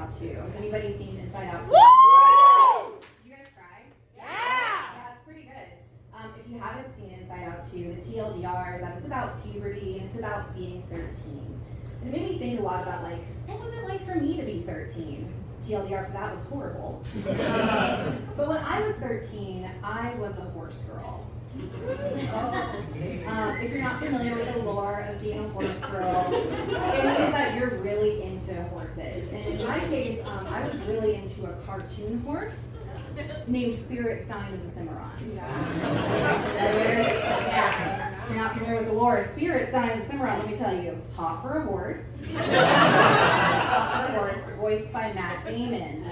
Out 2. Has anybody seen Inside Out 2? Woo! Did you guys cry? Yeah! Yeah, it's pretty good. If you haven't seen Inside Out 2, the TLDR is that it's about puberty and it's about being 13. And it made me think a lot about, like, what was it like for me to be 13? TLDR for that was horrible. But when I was 13, I was a horse girl. If you're not familiar with the lore of being a horse girl, it means that you're really into horses. And in my case, I was really into a cartoon horse named Spirit Sign of the Cimarron. Yeah. If you're not familiar with the lore of Spirit Sign of the Cimarron, let me tell you, hot for a horse. Hot for a horse, voiced by Matt Damon.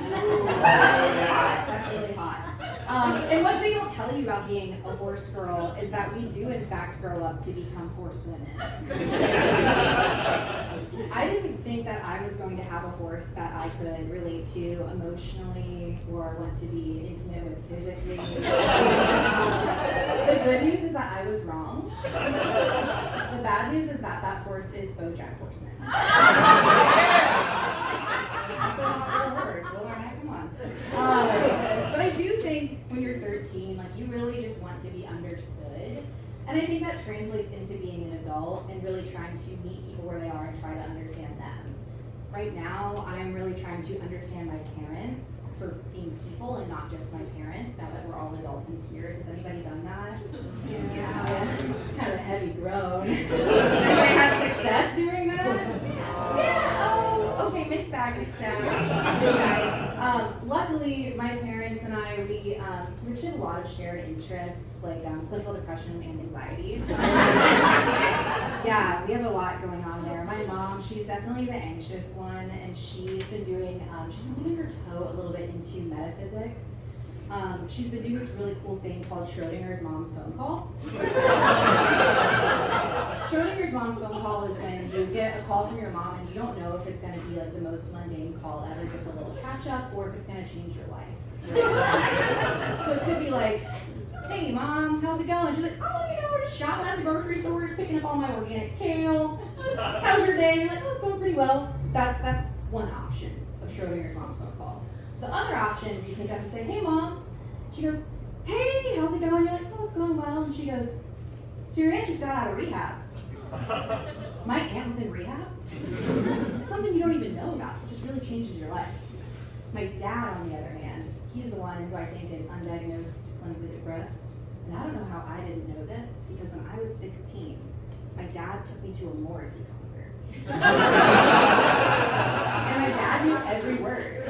That's really hot. And what they don't tell you about being a horse girl is that we do in fact grow up to become horsewomen. I didn't think that I was going to have a horse that I could relate to emotionally or want to be intimate with physically. The good news is that I was wrong. The bad news is that that horse is BoJack Horseman. So not for a horse, Will Arnett, come on. But I do think when you're 13, like you really just want to be understood. And I think that translates into being an adult and really trying to meet people where they are and try to understand them. Right now, I'm really trying to understand my parents for being people and not just my parents, now that we're all adults and peers. Has anybody done that? Yeah. Kind of a heavy groan. Has anybody had success doing that? Yeah. Oh, okay, mixed bag. Luckily, my parents and I, we actually have a lot of shared interests, like clinical depression and anxiety. Yeah, we have a lot going on there. My mom, she's definitely the anxious one, and she's been dipping her toe a little bit into metaphysics. She's been doing this really cool thing called Schrodinger's mom's phone call. Schrodinger's mom's phone call is when you get a call from your mom and you don't know if it's going to be like the most mundane call ever, just a little catch up, or if it's going to change your life. So it could be like, hey mom, how's it going? She's like, oh, we're just shopping at the grocery store, just picking up all my organic kale. How's your day? You're like, oh, it's going pretty well. That's one option of Schrodinger's mom's phone call. The other option is you pick up and say, hey mom. She goes, hey, how's it going? You're like, oh, it's going well. And she goes, so your aunt just got out of rehab. My aunt was in rehab? It's something you don't even know about. It just really changes your life. My dad, on the other hand, he's the one who I think is undiagnosed clinically depressed. And I don't know how I didn't know this, because when I was 16, my dad took me to a Morrissey concert. And my dad knew every word.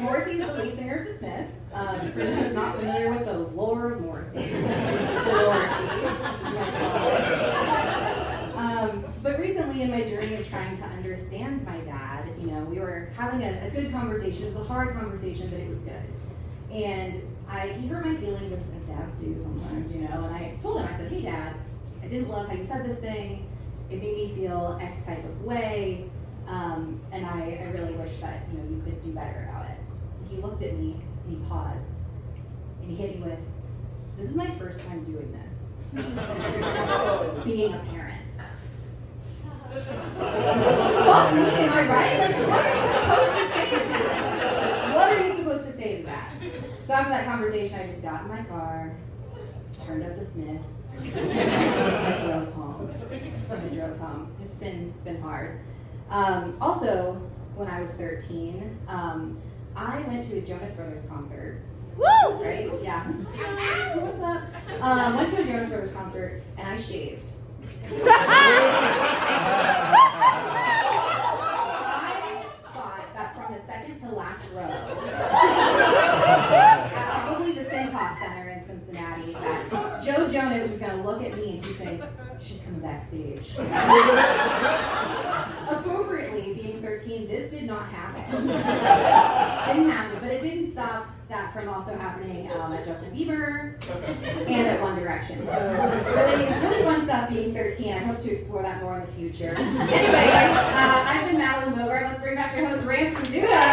Morrissey is the lead singer of the Smiths. For those who's not familiar with the lore of Morrissey. But recently in my journey of trying to understand my dad, we were having a good conversation. It was a hard conversation, but it was good. And he hurt my feelings as dads do sometimes, and I told him, I said, hey dad, I didn't love how you said this thing. It made me feel X type of way. And I really wish that, you could do better about it. He looked at me and he paused and he hit me with, this is my first time doing this. Being a parent. Fuck me, am I right? Like, what are you supposed to say to that? What are you supposed to say to that? So after that conversation, I just got in my car, turned up the Smiths, and I drove home. It's been hard. Also, when I was 13, I went to a Jonas Brothers concert. Woo! Right? Yeah. What's up? Went to a Jonas Brothers concert and I shaved. I thought that from the second to last row, at probably the Cintas Center in Cincinnati, that Joe Jonas was going to look at me and he'd say, she's coming backstage. Appropriately, being 13, this did not happen. Didn't happen, but it didn't stop that from also happening at Justin Bieber and at One Direction. So really, really fun stuff being 13. I hope to explore that more in the future. Anyway, guys, I've been Madeleine Bogard. Let's bring back your host, Rance Pizzuta.